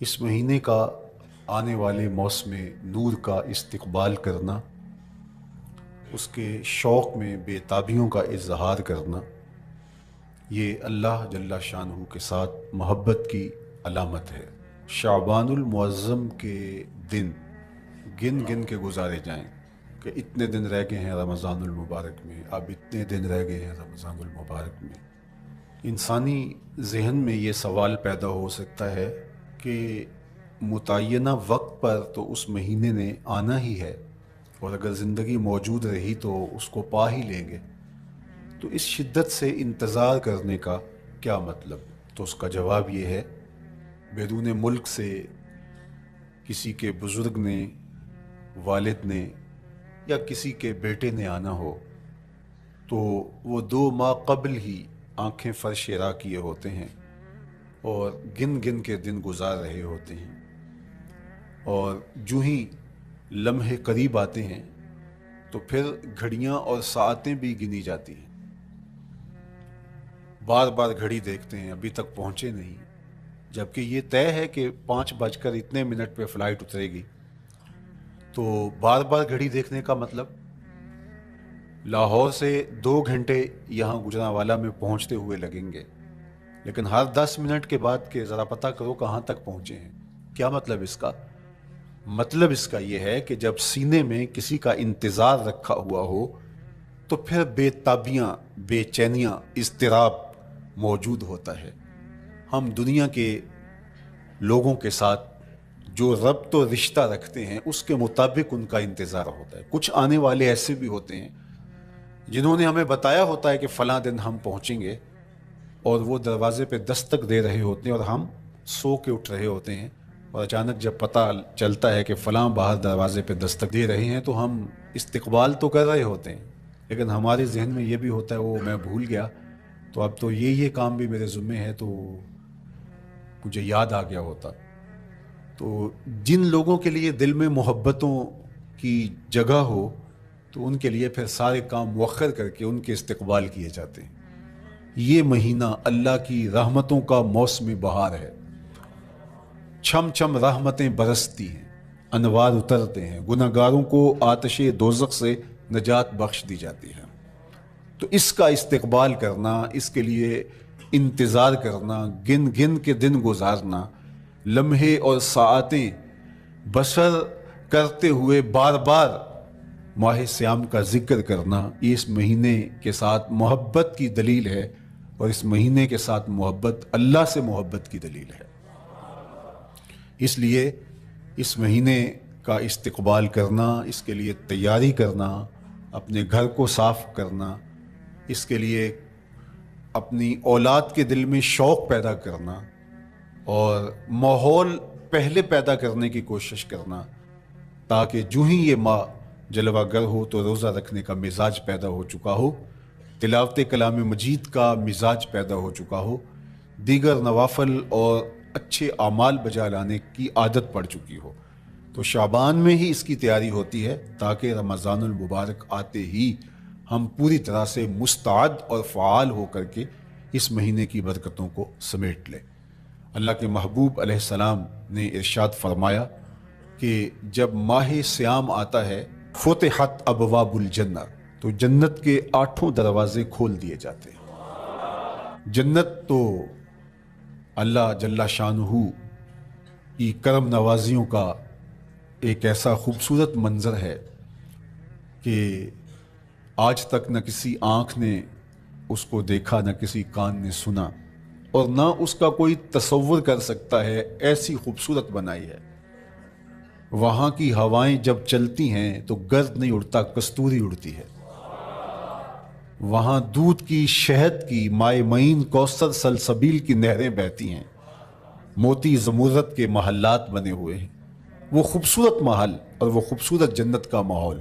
اس مہینے کا آنے والے موسم نور کا استقبال کرنا، اس کے شوق میں بے تابیوں کا اظہار کرنا، یہ اللہ جل شانہ کے ساتھ محبت کی علامت ہے۔ شعبان المعظم کے دن گن گن کے گزارے جائیں کہ اتنے دن رہ گئے ہیں رمضان المبارک میں، اب اتنے دن رہ گئے ہیں رمضان المبارک میں۔ انسانی ذہن میں یہ سوال پیدا ہو سکتا ہے کہ متعینہ وقت پر تو اس مہینے نے آنا ہی ہے، اور اگر زندگی موجود رہی تو اس کو پا ہی لیں گے، تو اس شدت سے انتظار کرنے کا کیا مطلب؟ تو اس کا جواب یہ ہے، بیرون ملک سے کسی کے بزرگ نے، والد نے یا کسی کے بیٹے نے آنا ہو تو وہ 2 ماہ قبل ہی آنکھیں فرش راہ کیے ہوتے ہیں اور گن گن کے دن گزار رہے ہوتے ہیں، اور جو ہی لمحے قریب آتے ہیں تو پھر گھڑیاں اور ساعتیں بھی گنی جاتی ہیں۔ بار بار گھڑی دیکھتے ہیں، ابھی تک پہنچے نہیں، جبکہ یہ طے ہے کہ 5:02 پہ فلائٹ اترے گی۔ تو بار بار گھڑی دیکھنے کا مطلب لاہور سے 2 گھنٹے یہاں گجرانوالہ میں پہنچتے ہوئے لگیں گے، لیکن ہر 10 منٹ کے بعد کہ ذرا پتہ کرو کہاں تک پہنچے ہیں۔ کیا مطلب اس کا؟ مطلب اس کا یہ ہے کہ جب سینے میں کسی کا انتظار رکھا ہوا ہو تو پھر بے تابیاں، بے چینیاں، اضطراب موجود ہوتا ہے۔ ہم دنیا کے لوگوں کے ساتھ جو ربط و رشتہ رکھتے ہیں اس کے مطابق ان کا انتظار ہوتا ہے۔ کچھ آنے والے ایسے بھی ہوتے ہیں جنہوں نے ہمیں بتایا ہوتا ہے کہ فلاں دن ہم پہنچیں گے، اور وہ دروازے پہ دستک دے رہے ہوتے ہیں اور ہم سو کے اٹھ رہے ہوتے ہیں، اور اچانک جب پتہ چلتا ہے کہ فلاں باہر دروازے پہ دستک دے رہے ہیں تو ہم استقبال تو کر رہے ہوتے ہیں، لیکن ہمارے ذہن میں یہ بھی ہوتا ہے وہ میں بھول گیا، تو اب تو یہ کام بھی میرے ذمے ہے، تو مجھے یاد آ گیا ہوتا۔ تو جن لوگوں کے لیے دل میں محبتوں کی جگہ ہو تو ان کے لیے پھر سارے کام مؤخر کر کے ان کے استقبال کیے جاتے ہیں۔ یہ مہینہ اللہ کی رحمتوں کا موسم بہار ہے، چھم چھم رحمتیں برستی ہیں، انوار اترتے ہیں، گنہگاروں کو آتش دوزخ سے نجات بخش دی جاتی ہے۔ تو اس کا استقبال کرنا، اس کے لیے انتظار کرنا، گن گن کے دن گزارنا، لمحے اور ساعتیں بسر کرتے ہوئے بار بار ماہ سیام کا ذکر کرنا، یہ اس مہینے کے ساتھ محبت کی دلیل ہے، اور اس مہینے کے ساتھ محبت اللہ سے محبت کی دلیل ہے۔ اس لیے اس مہینے کا استقبال کرنا، اس کے لیے تیاری کرنا، اپنے گھر کو صاف کرنا، اس کے لیے اپنی اولاد کے دل میں شوق پیدا کرنا اور ماحول پہلے پیدا کرنے کی کوشش کرنا، تاکہ جو ہی یہ ماہ جلوہ گر ہو تو روزہ رکھنے کا مزاج پیدا ہو چکا ہو، تلاوت کلام مجید کا مزاج پیدا ہو چکا ہو، دیگر نوافل اور اچھے اعمال بجا لانے کی عادت پڑ چکی ہو۔ تو شعبان میں ہی اس کی تیاری ہوتی ہے تاکہ رمضان المبارک آتے ہی ہم پوری طرح سے مستعد اور فعال ہو کر کے اس مہینے کی برکتوں کو سمیٹ لیں۔ اللہ کے محبوب علیہ السلام نے ارشاد فرمایا کہ جب ماہ سیام آتا ہے فتحت ابواب الجنہ، تو جنت کے 8 دروازے کھول دیے جاتے ہیں۔ جنت تو اللہ جل شانہ کی کرم نوازیوں کا ایک ایسا خوبصورت منظر ہے کہ آج تک نہ کسی آنکھ نے اس کو دیکھا، نہ کسی کان نے سنا، اور نہ اس کا کوئی تصور کر سکتا ہے، ایسی خوبصورت بنائی ہے۔ وہاں کی ہوائیں جب چلتی ہیں تو گرد نہیں اڑتا، کستوری اڑتی ہے۔ وہاں دودھ کی، شہد کی، مائع معین، کوثر، سلسبیل کی نہریں بہتی ہیں، موتی زمرد کے محلات بنے ہوئے ہیں۔ وہ خوبصورت محل اور وہ خوبصورت جنت کا ماحول،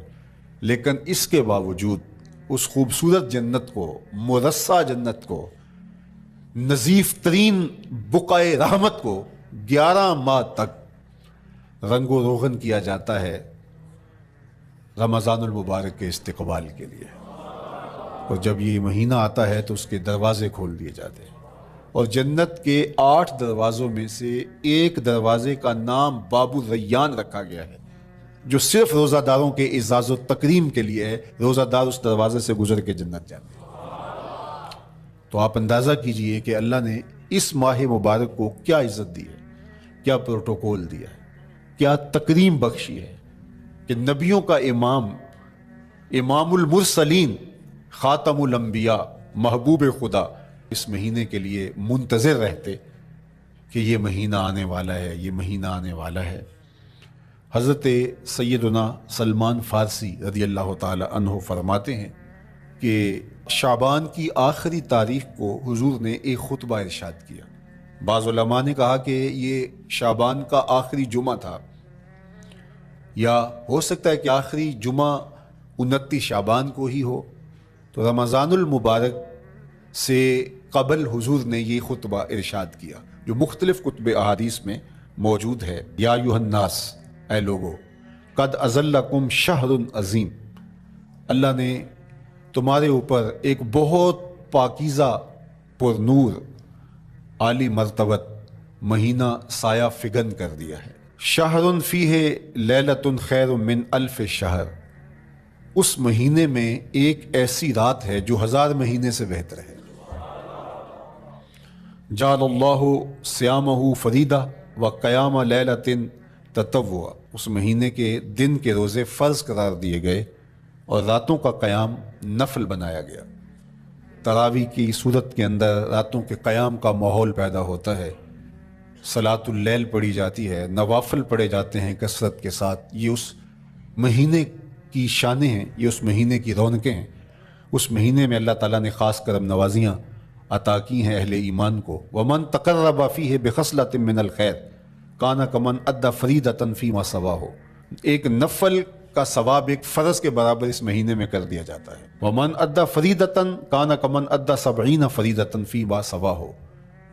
لیکن اس کے باوجود اس خوبصورت جنت کو، مرصع جنت کو، نظیف ترین بقعۂ رحمت کو 11 ماہ تک رنگ و روغن کیا جاتا ہے رمضان المبارک کے استقبال کے لیے، اور جب یہ مہینہ آتا ہے تو اس کے دروازے کھول دیے جاتے ہیں، اور جنت کے 8 دروازوں میں سے ایک دروازے کا نام باب الریان رکھا گیا ہے، جو صرف روزہ داروں کے اعزاز و تکریم کے لیے ہے۔ روزہ دار اس دروازے سے گزر کے جنت جاتے ہیں۔ تو آپ اندازہ کیجئے کہ اللہ نے اس ماہ مبارک کو کیا عزت دی ہے، کیا پروٹوکول دیا ہے، کیا تکریم بخشی ہے کہ نبیوں کا امام، امام المرسلین، خاتم الانبیاء، محبوب خدا اس مہینے کے لیے منتظر رہتے کہ یہ مہینہ آنے والا ہے، یہ مہینہ آنے والا ہے۔ حضرت سیدنا سلمان فارسی رضی اللہ تعالی عنہ فرماتے ہیں کہ شعبان کی آخری تاریخ کو حضور نے ایک خطبہ ارشاد کیا۔ بعض علماء نے کہا کہ یہ شعبان کا آخری جمعہ تھا، یا ہو سکتا ہے کہ آخری جمعہ 29 شعبان کو ہی ہو۔ تو رمضان المبارک سے قبل حضور نے یہ خطبہ ارشاد کیا، جو مختلف کتب احادیث میں موجود ہے۔ یا ایھا الناس، اے لوگو، قد اظلکم شہر عظیم، اللہ نے تمہارے اوپر ایک بہت پاکیزہ، پر نور، عالی مرتبت مہینہ سایہ فگن کر دیا ہے۔ شہر فیہ لیلۃ خیر من الف شہر، اس مہینے میں ایک ایسی رات ہے جو 1000 مہینے سے بہتر ہے۔ جعل اللہ صیامہ فریدہ و قیام لیلۃ تطوع، اس مہینے کے دن کے روزے فرض قرار دیے گئے اور راتوں کا قیام نفل بنایا گیا۔ تراویح کی صورت کے اندر راتوں کے قیام کا ماحول پیدا ہوتا ہے، صلاۃ اللیل پڑھی جاتی ہے، نوافل پڑھے جاتے ہیں کثرت کے ساتھ۔ یہ اس مہینے کی شانیں ہیں، یہ اس مہینے کی رونقیں ہیں۔ اس مہینے میں اللہ تعالیٰ نے خاص کرم نوازیاں عطا کی ہیں اہل ایمان کو۔ ومن تقرب فیہ بخصلۃ من الخیر کان کمن ادی فریضۃ فیما سواہ، ایک نفل کا ثواب ایک فرض کے برابر اس مہینے میں کر دیا جاتا ہے۔ ومن ادی فریضۃ کان کمن ادی 70 فریضۃ فیما سواہ،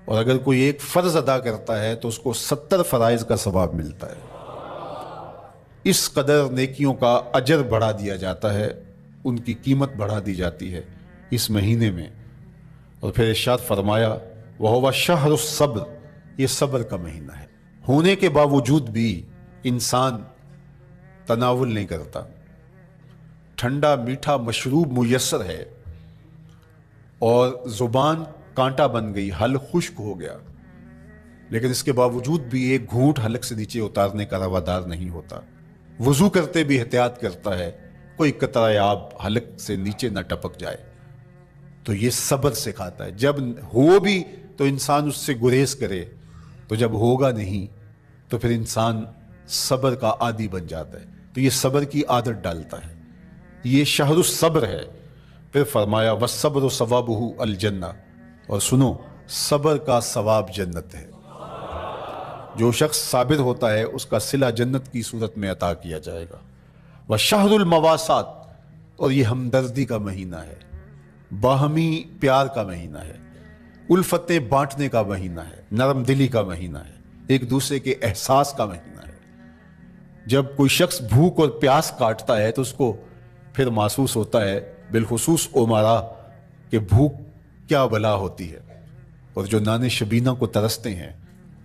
اور اگر کوئی ایک فرض ادا کرتا ہے تو اس کو 70 فرائض کا ثواب ملتا ہے۔ اس قدر نیکیوں کا اجر بڑھا دیا جاتا ہے، ان کی قیمت بڑھا دی جاتی ہے اس مہینے میں۔ اور پھر ارشاد فرمایا وَهُوَ شَهْرُ الصَّبْرِ، یہ صبر کا مہینہ ہے۔ ہونے کے باوجود بھی انسان تناول نہیں کرتا، ٹھنڈا میٹھا مشروب میسر ہے اور زبان کانٹا بن گئی، حلق خشک ہو گیا، لیکن اس کے باوجود بھی ایک گھونٹ حلق سے نیچے اتارنے کا روادار نہیں ہوتا۔ وضو کرتے بھی احتیاط کرتا ہے کوئی قطرہ آب حلق سے نیچے نہ ٹپک جائے۔ تو یہ صبر سکھاتا ہے، جب ہو بھی تو انسان اس سے گریز کرے، تو جب ہوگا نہیں تو پھر انسان صبر کا عادی بن جاتا ہے، تو یہ صبر کی عادت ڈالتا ہے۔ یہ شہر الصبر ہے۔ پھر فرمایا والصبر ثوابہ الجنہ، اور سنو صبر کا ثواب جنت ہے۔ جو شخص صابر ہوتا ہے اس کا صلہ جنت کی صورت میں عطا کیا جائے گا۔ وشہر المواسات، اور یہ ہمدردی کا مہینہ ہے، باہمی پیار کا مہینہ ہے، الفتیں بانٹنے کا مہینہ ہے، نرم دلی کا مہینہ ہے، ایک دوسرے کے احساس کا مہینہ ہے۔ جب کوئی شخص بھوک اور پیاس کاٹتا ہے تو اس کو پھر محسوس ہوتا ہے، بالخصوص امراء، کہ بھوک کیا بلا ہوتی ہے، اور جو نان شبینہ کو ترستے ہیں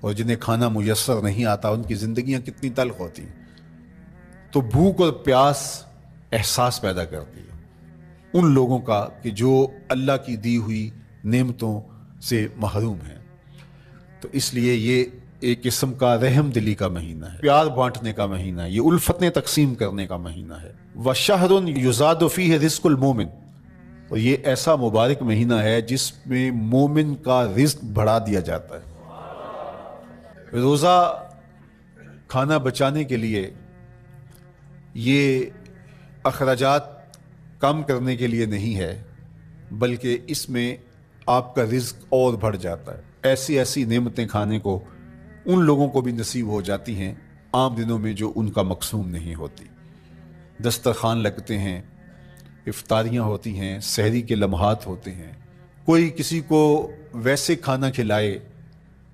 اور جنہیں کھانا میسر نہیں آتا ان کی زندگیاں کتنی تلخ ہوتی ہیں۔ تو بھوک اور پیاس احساس پیدا کرتی ہے ان لوگوں کا کہ جو اللہ کی دی ہوئی نعمتوں سے محروم ہیں۔ تو اس لیے یہ ایک قسم کا رحم دلی کا مہینہ ہے، پیار بانٹنے کا مہینہ ہے، یہ الفتیں تقسیم کرنے کا مہینہ ہے۔ وَشَهْرٌ يُزَادُ فِيهِ رِزْقُ الْمُؤْمِنِ، اور یہ ایسا مبارک مہینہ ہے جس میں مومن کا رزق بڑھا دیا جاتا ہے۔ روزہ کھانا بچانے کے لیے، یہ اخراجات کم کرنے کے لیے نہیں ہے، بلکہ اس میں آپ کا رزق اور بڑھ جاتا ہے۔ ایسی ایسی نعمتیں کھانے کو ان لوگوں کو بھی نصیب ہو جاتی ہیں عام دنوں میں جو ان کا مقصوم نہیں ہوتی۔ دسترخوان لگتے ہیں، افطاریاں ہوتی ہیں، سحری کے لمحات ہوتے ہیں، کوئی کسی کو ویسے کھانا کھلائے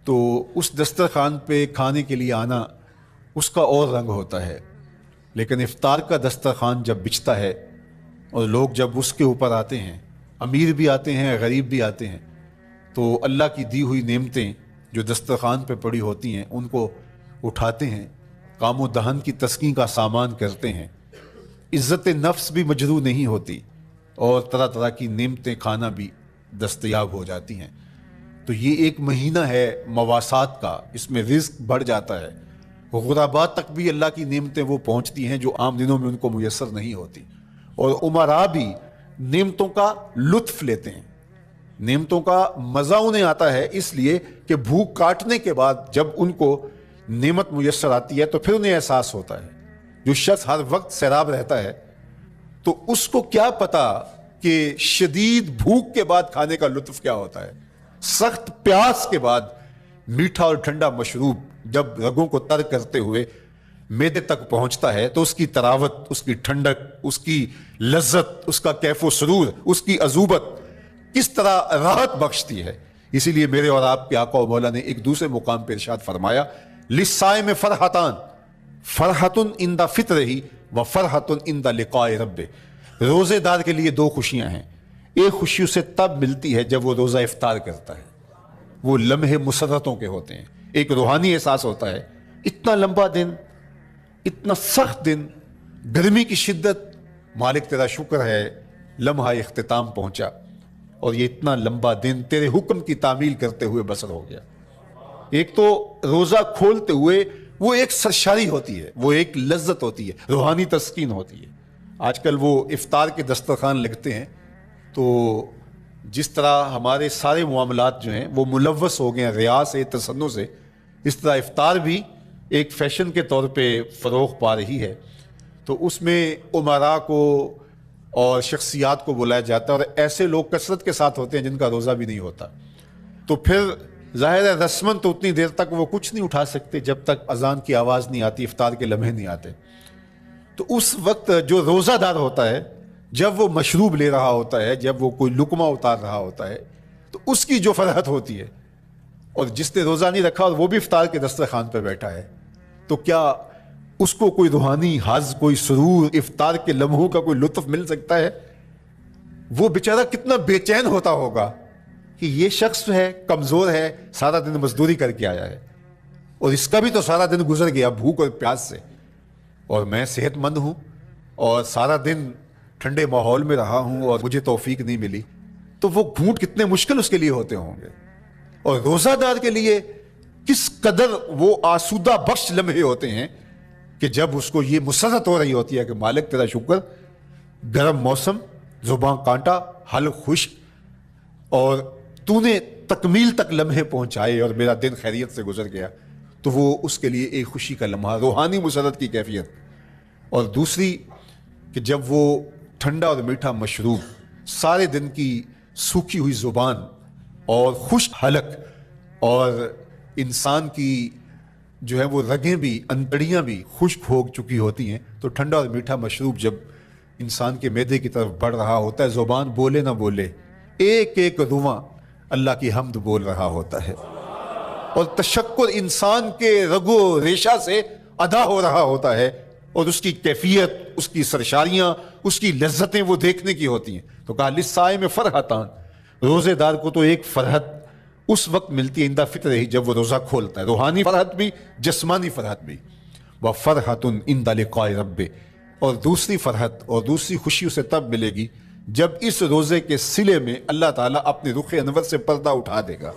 تو اس دسترخوان پہ کھانے کے لیے آنا اس کا اور رنگ ہوتا ہے۔ لیکن افطار کا دسترخوان جب بچھتا ہے اور لوگ جب اس کے اوپر آتے ہیں، امیر بھی آتے ہیں، غریب بھی آتے ہیں، تو اللہ کی دی ہوئی نعمتیں جو دسترخوان پہ پڑی ہوتی ہیں ان کو اٹھاتے ہیں، کام و دہن کی تسکین کا سامان کرتے ہیں، عزت نفس بھی مجروح نہیں ہوتی اور طرح طرح کی نعمتیں کھانا بھی دستیاب ہو جاتی ہیں۔ تو یہ ایک مہینہ ہے مواسات کا، اس میں رزق بڑھ جاتا ہے، غرباء تک بھی اللہ کی نعمتیں وہ پہنچتی ہیں جو عام دنوں میں ان کو میسر نہیں ہوتی، اور امراء بھی نعمتوں کا لطف لیتے ہیں، نعمتوں کا مزہ انہیں آتا ہے، اس لیے کہ بھوک کاٹنے کے بعد جب ان کو نعمت میسر آتی ہے تو پھر انہیں احساس ہوتا ہے۔ جو شخص ہر وقت سیراب رہتا ہے تو اس کو کیا پتا کہ شدید بھوک کے بعد کھانے کا لطف کیا ہوتا ہے، سخت پیاس کے بعد میٹھا اور ٹھنڈا مشروب جب رگوں کو تر کرتے ہوئے معدے تک پہنچتا ہے تو اس کی تراوت، اس کی ٹھنڈک، اس کی لذت، اس کا کیف و سرور، اس کی عذوبت کس طرح راحت بخشتی ہے۔ اسی لیے میرے اور آپ کے آقا و مولا نے ایک دوسرے مقام پہ ارشاد فرمایا، للصائم فرحتان، فرحۃ عند فطرہ و فرحۃ عند لقاء ربہ۔ روزے دار کے لیے دو خوشیاں ہیں، ایک خوشی اسے تب ملتی ہے جب وہ روزہ افطار کرتا ہے، وہ لمحے مسرتوں کے ہوتے ہیں، ایک روحانی احساس ہوتا ہے، اتنا لمبا دن، اتنا سخت دن، گرمی کی شدت، مالک تیرا شکر ہے لمحہ اختتام پہنچا اور یہ اتنا لمبا دن تیرے حکم کی تعمیل کرتے ہوئے بسر ہو گیا۔ ایک تو روزہ کھولتے ہوئے وہ ایک سرشاری ہوتی ہے، وہ ایک لذت ہوتی ہے، روحانی تسکین ہوتی ہے۔ آج کل وہ افطار کے دسترخوان لگتے ہیں تو جس طرح ہمارے سارے معاملات جو ہیں وہ ملوث ہو گئے ہیں ریا سے، تصنع سے، اس طرح افطار بھی ایک فیشن کے طور پہ فروغ پا رہی ہے۔ تو اس میں امراء کو اور شخصیات کو بلایا جاتا ہے اور ایسے لوگ کثرت کے ساتھ ہوتے ہیں جن کا روزہ بھی نہیں ہوتا، تو پھر ظاہر ہے رسماً تو اتنی دیر تک وہ کچھ نہیں اٹھا سکتے جب تک اذان کی آواز نہیں آتی، افطار کے لمحے نہیں آتے۔ تو اس وقت جو روزہ دار ہوتا ہے جب وہ مشروب لے رہا ہوتا ہے، جب وہ کوئی لقمہ اتار رہا ہوتا ہے، تو اس کی جو فرحت ہوتی ہے، اور جس نے روزہ نہیں رکھا اور وہ بھی افطار کے دسترخوان پہ بیٹھا ہے، تو کیا اس کو کوئی روحانی حظ، کوئی سرور، افطار کے لمحوں کا کوئی لطف مل سکتا ہے؟ وہ بیچارہ کتنا بے چین ہوتا ہوگا کہ یہ شخص ہے، کمزور ہے، سارا دن مزدوری کر کے آیا ہے اور اس کا بھی تو سارا دن گزر گیا بھوک اور پیاس سے، اور میں صحت مند ہوں اور سارا دن ٹھنڈے ماحول میں رہا ہوں اور مجھے توفیق نہیں ملی، تو وہ گھونٹ کتنے مشکل اس کے لیے ہوتے ہوں گے، اور روزہ دار کے لیے کس قدر وہ آسودہ بخش لمحے ہوتے ہیں کہ جب اس کو یہ مسرت ہو رہی ہوتی ہے کہ مالک تیرا شکر، گرم موسم، زباں کانٹا، حلق خشک، اور تو نے تکمیل تک لمحے پہنچائے اور میرا دن خیریت سے گزر گیا، تو وہ اس کے لیے ایک خوشی کا لمحہ، روحانی مسرت کی کیفیت۔ اور دوسری کہ جب وہ ٹھنڈا اور میٹھا مشروب، سارے دن کی سوکھی ہوئی زبان اور خشک حلق، اور انسان کی جو ہے وہ رگیں بھی، انتڑیاں بھی خشک ہو چکی ہوتی ہیں، تو ٹھنڈا اور میٹھا مشروب جب انسان کے معدے کی طرف بڑھ رہا ہوتا ہے، زبان بولے نہ بولے، ایک ایک رواں اللہ کی حمد بول رہا ہوتا ہے، اور تشکر انسان کے رگو ریشہ سے ادا ہو رہا ہوتا ہے، اور اس کی کیفیت، اس کی سرشاریاں، اس کی لذتیں وہ دیکھنے کی ہوتی ہیں۔ تو کہا للصائم فرحتان، روزے دار کو تو ایک فرحت اس وقت ملتی ہے عند فطرہ ہی، جب وہ روزہ کھولتا ہے، روحانی فرحت بھی، جسمانی فرحت بھی، وفرحۃ عند لقاء ربہ، اور دوسری فرحت اور دوسری خوشی اسے تب ملے گی جب اس روزے کے صلے میں اللہ تعالیٰ اپنے رخ انور سے پردہ اٹھا دے گا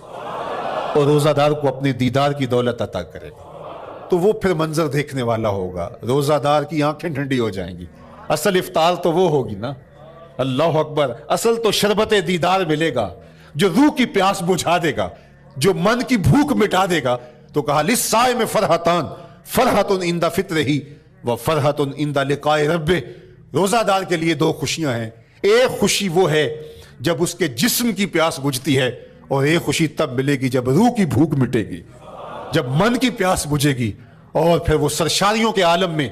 اور روزہ دار کو اپنے دیدار کی دولت عطا کرے گا، تو وہ پھر منظر دیکھنے والا ہوگا، روزہ دار کی آنکھیں ٹھنڈی ہو جائیں گی۔ اصل افطار تو وہ ہوگی نا، اللہ اکبر، اصل تو شربت دیدار ملے گا جو روح کی پیاس بجھا دے گا، جو من کی بھوک مٹا دے گا۔ تو کہا للصائم فرحتان، فرحۃ عند فطرہ و فرحۃ عند لقاء ربہ، روزہ دار کے لیے دو خوشیاں ہیں، ایک خوشی وہ ہے جب اس کے جسم کی پیاس بجھتی ہے، اور ایک خوشی تب ملے گی جب روح کی بھوک مٹے گی، جب من کی پیاس بجھے گی، اور پھر وہ سرشاریوں کے عالم میں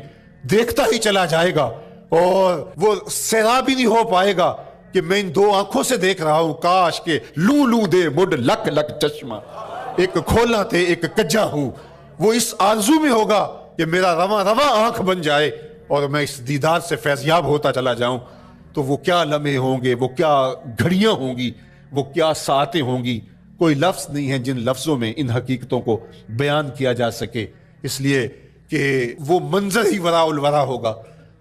دیکھتا ہی چلا جائے گا، اور وہ سیراب ہی نہیں ہو پائے گا کہ میں ان دو آنکھوں سے دیکھ رہا ہوں، کاش کہ لوں لوں دے مڈ لک لک چشمہ، ایک کھولا تھے ایک کجا ہوں۔ وہ اس آرزو میں ہوگا کہ میرا رواں رواں آنکھ بن جائے اور میں اس دیدار سے فیضیاب ہوتا چلا جاؤں۔ تو وہ کیا لمحے ہوں گے، وہ کیا گھڑیاں ہوں گی، وہ کیا ساعتیں ہوں گی، کوئی لفظ نہیں ہے جن لفظوں میں ان حقیقتوں کو بیان کیا جا سکے، اس لیے کہ وہ منظر ہی وراء الورا ہوگا۔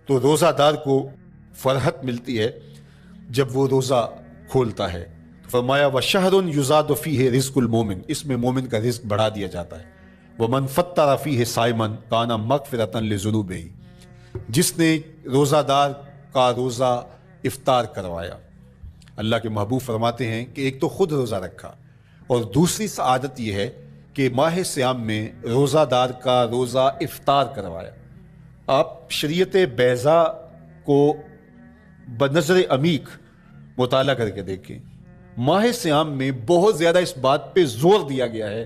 تو روزہ دار کو فرحت ملتی ہے جب وہ روزہ کھولتا ہے۔ فرمایا وَشَهْرٌ يُزَادُ فِيهِ رِزْقُ الْمُؤْمِنِ، اس میں مومن کا رزق بڑھا دیا جاتا ہے۔ وَمَنْ فَطَّرَ فِيهِ صَائِمًا كَانَ مَغْفِرَةً لِذُنُوبِهِ، جس نے روزہ دار کا روزہ افطار کروایا۔ اللہ کے محبوب فرماتے ہیں کہ ایک تو خود روزہ رکھا، اور دوسری سعادت یہ ہے کہ ماہ صیام میں روزہ دار کا روزہ افطار کروایا۔ آپ شریعت بیضا کو بنظر عمیق مطالعہ کر کے دیکھیں، ماہ صیام میں بہت زیادہ اس بات پہ زور دیا گیا ہے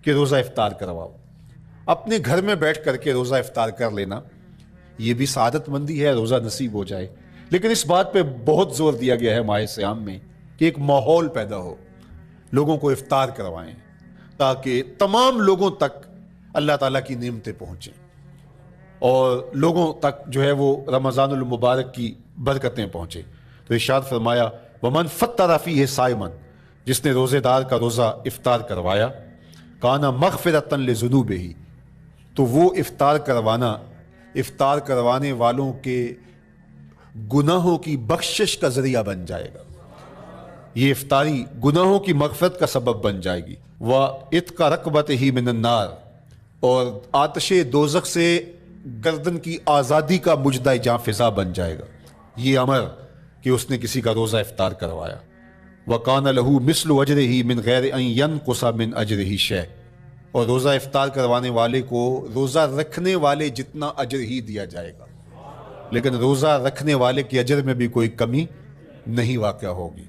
کہ روزہ افطار کرواؤ۔ اپنے گھر میں بیٹھ کر کے روزہ افطار کر لینا یہ بھی سعادت مندی ہے، روزہ نصیب ہو جائے، لیکن اس بات پہ بہت زور دیا گیا ہے ماہ صیام میں کہ ایک ماحول پیدا ہو، لوگوں کو افطار کروائیں تاکہ تمام لوگوں تک اللہ تعالیٰ کی نعمتیں پہنچیں اور لوگوں تک جو ہے وہ رمضان المبارک کی برکتیں پہنچیں۔ تو ارشاد فرمایا وَمَنْ فَطَّرَ فِيهِ صَائِمًا، جس نے روزے دار کا روزہ افطار کروایا، کَانَ مَغْفِرَةً لِذُنُوبِهِ، تو وہ افطار کروانے والوں کے گناہوں کی بخشش کا ذریعہ بن جائے گا۔ یہ افطاری گناہوں کی مغفرت کا سبب بن جائے گی۔ وَإِتْقَ رَقْبَتِهِ مِنَ النَّارِ، اور آتش دوزخ سے گردن کی آزادی کا مجدہ جاں فضا بن جائے گا یہ امر کہ اس نے کسی کا روزہ افطار کروایا۔ وَقَانَ لَهُ مِثْلُ أَجْرِهِ مِنْ غَيْرِ أَنْ يَنْقُصَ مِنْ أَجْرِهِ شَيْءٌ، اور روزہ افطار کروانے والے کو روزہ رکھنے والے جتنا اجر ہی دیا جائے گا، لیکن روزہ رکھنے والے کے اجر میں بھی کوئی کمی نہیں واقع ہوگی۔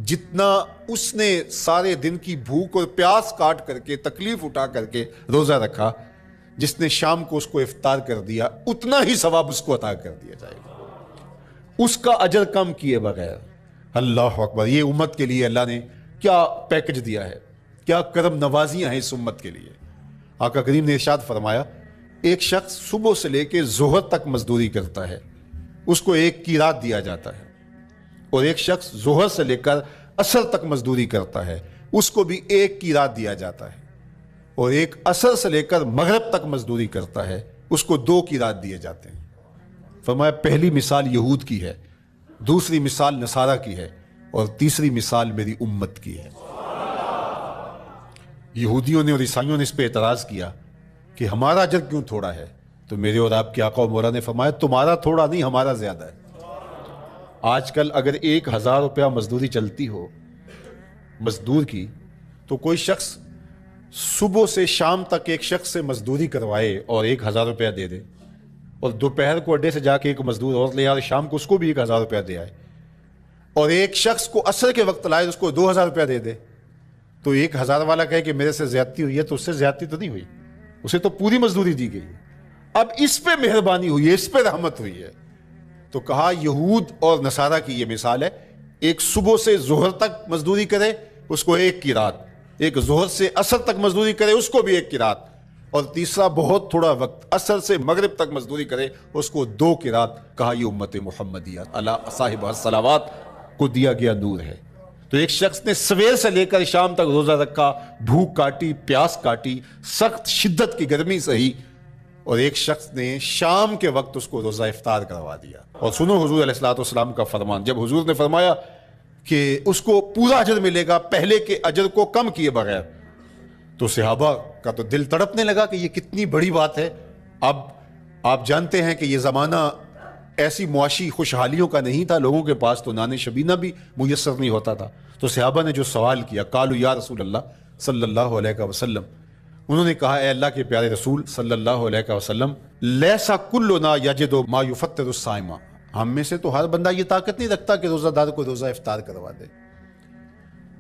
جتنا اس نے سارے دن کی بھوک اور پیاس کاٹ کر کے تکلیف اٹھا کر کے روزہ رکھا، جس نے شام کو اس کو افطار کر دیا اتنا ہی ثواب اس کو عطا کر دیا جائے گا، اس کا اجر کم کیے بغیر۔ اللہ اکبر، یہ امت کے لیے اللہ نے کیا پیکج دیا ہے، کیا کرم نوازیاں ہیں اس امت کے لیے۔ آقا کریم نے ارشاد فرمایا ایک شخص صبح سے لے کے ظہر تک مزدوری کرتا ہے، اس کو ایک قیراط دیا جاتا ہے، اور ایک شخص ظہر سے لے کر عصر تک مزدوری کرتا ہے، اس کو بھی ایک قیراط دیا جاتا ہے، اور ایک عصر سے لے کر مغرب تک مزدوری کرتا ہے، اس کو 2 قیراط دیے جاتے ہیں۔ فرمایا پہلی مثال یہود کی ہے، دوسری مثال نصارہ کی ہے، اور تیسری مثال میری امت کی ہے۔ یہودیوں نے اور عیسائیوں نے اس پہ اعتراض کیا کہ ہمارا اجر کیوں تھوڑا ہے، تو میرے اور آپ کے آقا و مولا نے فرمایا تمہارا تھوڑا نہیں، ہمارا زیادہ ہے۔ آج کل اگر 1000 روپیہ مزدوری چلتی ہو مزدور کی، تو کوئی شخص صبح سے شام تک ایک شخص سے مزدوری کروائے اور 1000 روپیہ دے دے، اور دوپہر کو اڈے سے جا کے ایک مزدور اور لے آئے، شام کو اس کو بھی 1000 روپیہ دے آئے، اور ایک شخص کو عصر کے وقت لائے اس کو 2000 روپیہ دے دے، تو 1000 والا کہے کہ میرے سے زیادتی ہوئی ہے، تو اس سے زیادتی تو نہیں ہوئی، اسے تو پوری مزدوری دی گئی ہے، اب اس پہ مہربانی ہوئی ہے، اس پہ رحمت ہوئی ہے۔ تو کہا یہود اور نصارہ کی یہ مثال ہے، ایک صبح سے ظہر تک مزدوری کرے اس کو 1 قیراط، ایک ظہر سے عصر تک مزدوری کرے اس کو بھی 1 قیراط، اور تیسرا بہت تھوڑا وقت عصر سے مغرب تک مزدوری کرے اس کو 2 قیراط۔ کہا یہ امت محمدیہ اللہ صاحب الصلاوات کو دیا گیا نور ہے۔ تو ایک شخص نے سویر سے لے کر شام تک روزہ رکھا، بھوک کاٹی، پیاس کاٹی، سخت شدت کی گرمی سہی، اور ایک شخص نے شام کے وقت اس کو روزہ افطار کروا دیا۔ اور سنو حضور علیہ الصلوۃ والسلام کا فرمان، جب حضور نے فرمایا کہ اس کو پورا اجر ملے گا پہلے کے اجر کو کم کیے بغیر، تو صحابہ کا تو دل تڑپنے لگا کہ یہ کتنی بڑی بات ہے۔ اب آپ جانتے ہیں کہ یہ زمانہ ایسی معاشی خوشحالیوں کا نہیں تھا، لوگوں کے پاس تو نان شبینہ بھی میسر نہیں ہوتا تھا۔ تو صحابہ نے جو سوال کیا، قالوا یا رسول اللہ صلی اللہ علیہ وسلم، انہوں نے کہا اے اللہ کے پیارے رسول صلی اللہ علیہ وسلم، لیسا کلنا یجد ما یفطر الصائم، ہم میں سے تو ہر بندہ یہ طاقت نہیں رکھتا کہ روزہ دار کو روزہ افطار کروا دے۔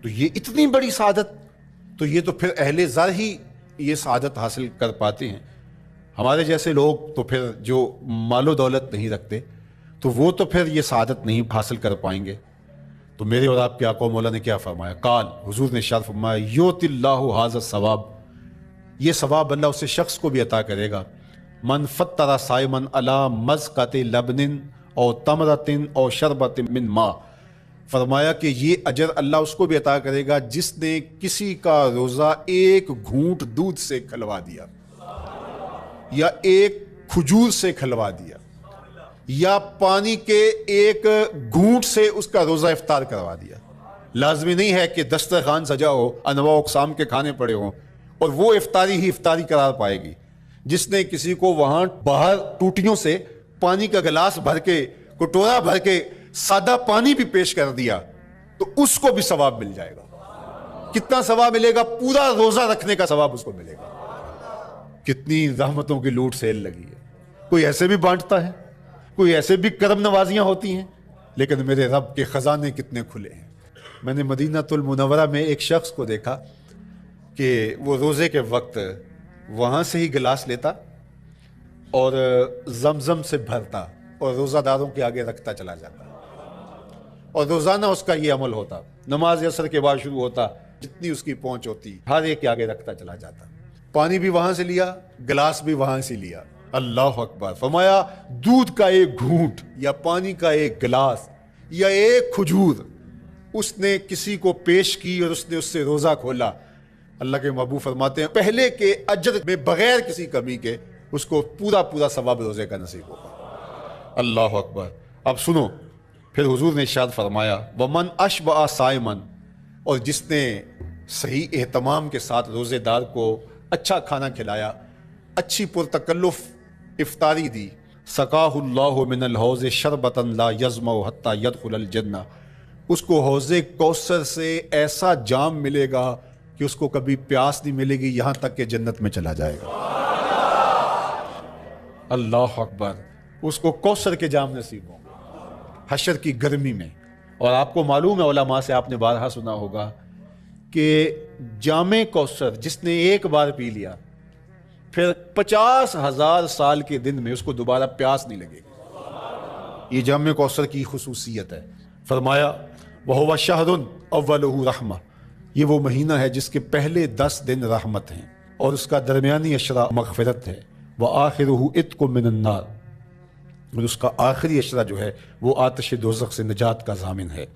تو یہ اتنی بڑی سعادت، تو یہ تو پھر اہل زر ہی یہ سعادت حاصل کر پاتے ہیں۔ ہمارے جیسے لوگ تو پھر جو مال و دولت نہیں رکھتے تو وہ تو پھر یہ سعادت نہیں حاصل کر پائیں گے۔ تو میرے اور آپ کے آقا و مولا نے کیا فرمایا؟ قال، حضور نے ارشاد فرمایا یؤتی اللہ ھذا الثواب، یہ ثواب اللہ اسے شخص کو بھی عطا کرے گا، من فطر صائما علی مزقۃ لبن او تمرۃ او شربۃ من ماء، فرمایا کہ یہ اجر اللہ اس کو بھی عطا کرے گا جس نے کسی کا روزہ ایک گھونٹ دودھ سے کھلوا دیا، یا ایک کھجور سے کھلوا دیا، یا پانی کے ایک گھونٹ سے اس کا روزہ افطار کروا دیا۔ لازمی نہیں ہے کہ دسترخوان سجا ہو، انواع اقسام کے کھانے پڑے ہوں اور وہ افطاری ہی افطاری قرار پائے گی۔ جس نے کسی کو وہاں باہر ٹوٹیوں سے پانی کا گلاس بھر کے، کٹورا بھر کے سادہ پانی بھی پیش کر دیا تو اس کو بھی ثواب مل جائے گا۔ کتنا ثواب ملے گا؟ پورا روزہ رکھنے کا ثواب اس کو ملے گا۔ کتنی رحمتوں کی لوٹ سیل لگی ہے۔ کوئی ایسے بھی بانٹتا ہے، کوئی ایسے بھی کرم نوازیاں ہوتی ہیں، لیکن میرے رب کے خزانے کتنے کھلے ہیں۔ میں نے مدینہ المنورہ میں ایک شخص کو دیکھا کہ وہ روزے کے وقت وہاں سے ہی گلاس لیتا اور زمزم سے بھرتا اور روزہ داروں کے آگے رکھتا چلا جاتا، اور روزانہ اس کا یہ عمل ہوتا۔ نماز عصر کے بعد شروع ہوتا، جتنی اس کی پہنچ ہوتی ہر ایک کے آگے رکھتا چلا جاتا۔ پانی بھی وہاں سے لیا، گلاس بھی وہاں سے لیا۔ اللہ اکبر! فرمایا دودھ کا ایک گھونٹ یا پانی کا ایک گلاس یا ایک کھجور اس نے کسی کو پیش کی اور اس نے اس سے روزہ کھولا۔ اللہ کے محبوب فرماتے ہیں پہلے کے اجر میں بغیر کسی کمی کے اس کو پورا ثواب روزے کا نصیب ہوگا۔ اللہ اکبر! اب سنو، پھر حضور نے ارشاد فرمایا ومن اشبع صائمن، اور جس نے صحیح اہتمام کے ساتھ روزے دار کو اچھا کھانا کھلایا، اچھی پرتکلف افطاری دی، سقاہ اللہ من الحوض شربتا لا یظمأ حتی یدخل الجنہ، اس کو حوض کوثر سے ایسا جام ملے گا کہ اس کو کبھی پیاس نہیں ملے گی یہاں تک کہ جنت میں چلا جائے گا۔ اللہ اکبر! اس کو کوثر کے جام نصیب ہوں گے حشر کی گرمی میں۔ اور آپ کو معلوم ہے، علماء سے آپ نے بارہا سنا ہوگا کہ جام کوثر جس نے ایک بار پی لیا پھر 50,000 سال کے دن میں اس کو دوبارہ پیاس نہیں لگے گی۔ یہ جام کوثر کی خصوصیت ہے۔ فرمایا وَهُوَ شَهْرٌ أَوَّلُهُ رَحْمَةٌ، یہ وہ مہینہ ہے جس کے پہلے 10 دن رحمت ہیں اور اس کا درمیانی عشرہ مغفرت ہے، وَآخِرُهُ عِتْقٌ مِّنَ النَّارِ، اور اس کا آخری عشرہ جو ہے وہ آتش دوزخ سے نجات کا ضامن ہے۔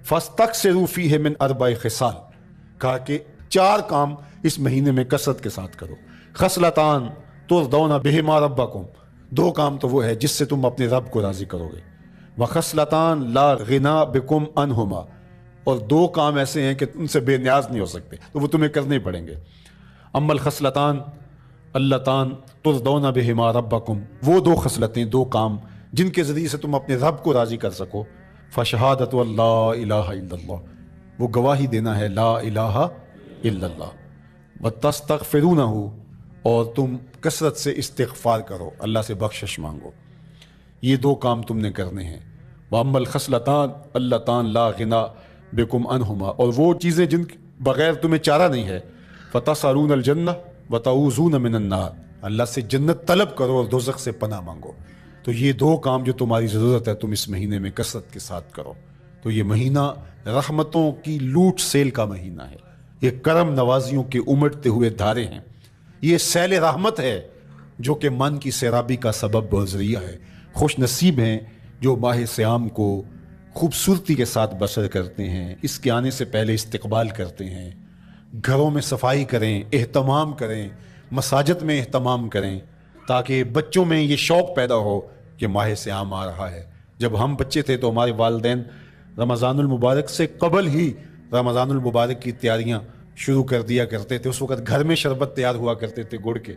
فَاسْتَكْثِرُوا فِيهِ مِنْ أَرْبَعِ خِصَالٍ، کہا کہ 4 کام اس مہینے میں کثرت کے ساتھ کرو۔ خصلتان ترضون بہما ربکم، 2 کام تو وہ ہے جس سے تم اپنے رب کو راضی کرو گے۔ وخصلتان لا غنا بکم عنہما، اور 2 کام ایسے ہیں کہ ان سے بے نیاز نہیں ہو سکتے تو وہ تمہیں کرنے پڑیں گے۔ اما الخصلتان اللتان ترضون بہما ربکم، وہ 2 خصلتیں، 2 کام جن کے ذریعے سے تم اپنے رب کو راضی کر سکو۔ فشہادت اللہ الہ الا اللہ، وہ گواہی دینا ہے لا الہ الا اللہ۔ وتستغفرونہ، اور تم کثرت سے استغفار کرو، اللہ سے بخشش مانگو۔ یہ 2 کام تم نے کرنے ہیں۔ وَأَمَّا الْخَصْلَتَانِ اللَّتَانِ لَا غِنَىٰ بِكُمْ عَنْهُمَا، اور وہ چیزیں جن بغیر تمہیں چارہ نہیں ہے۔ فَتَسْأَلُونَ الْجَنَّةَ وَتَعُوذُونَ مِنَ النَّارِ، اللہ سے جنت طلب کرو اور دوزخ سے پناہ مانگو۔ تو یہ 2 کام جو تمہاری ضرورت ہے تم اس مہینے میں کثرت کے ساتھ کرو۔ تو یہ مہینہ رحمتوں کی لوٹ سیل کا مہینہ ہے، یہ کرم نوازیوں کے امٹتے ہوئے دھارے ہیں، یہ سیل رحمت ہے جو کہ من کی سیرابی کا سبب و ذریعہ ہے۔ خوش نصیب ہیں جو ماہ صیام کو خوبصورتی کے ساتھ بسر کرتے ہیں، اس کے آنے سے پہلے استقبال کرتے ہیں، گھروں میں صفائی کریں، اہتمام کریں، مساجد میں اہتمام کریں، تاکہ بچوں میں یہ شوق پیدا ہو کہ ماہ صیام آ رہا ہے۔ جب ہم بچے تھے تو ہمارے والدین رمضان المبارک سے قبل ہی رمضان المبارک کی تیاریاں شروع کر دیا کرتے تھے۔ اس وقت گھر میں شربت تیار ہوا کرتے تھے گڑ کے،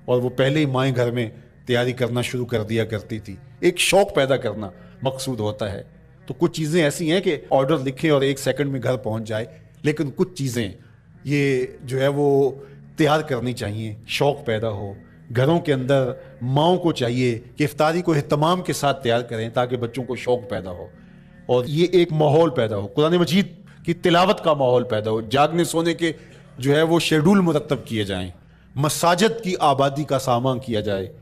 اور وہ پہلے ہی مائیں گھر میں تیاری کرنا شروع کر دیا کرتی تھی۔ ایک شوق پیدا کرنا مقصود ہوتا ہے۔ تو کچھ چیزیں ایسی ہیں کہ آرڈر لکھیں اور 1 سیکنڈ میں گھر پہنچ جائے، لیکن کچھ چیزیں یہ جو ہے وہ تیار کرنی چاہیے، شوق پیدا ہو۔ گھروں کے اندر ماؤں کو چاہیے کہ افطاری کو اہتمام کے ساتھ تیار کریں تاکہ بچوں کو شوق پیدا ہو اور یہ ایک ماحول پیدا ہو، قرآن مجید کی تلاوت کا ماحول پیدا ہو، جاگنے سونے کے جو ہے وہ شیڈول مرتب کیے جائیں، مساجد کی آبادی کا سامان کیا جائے،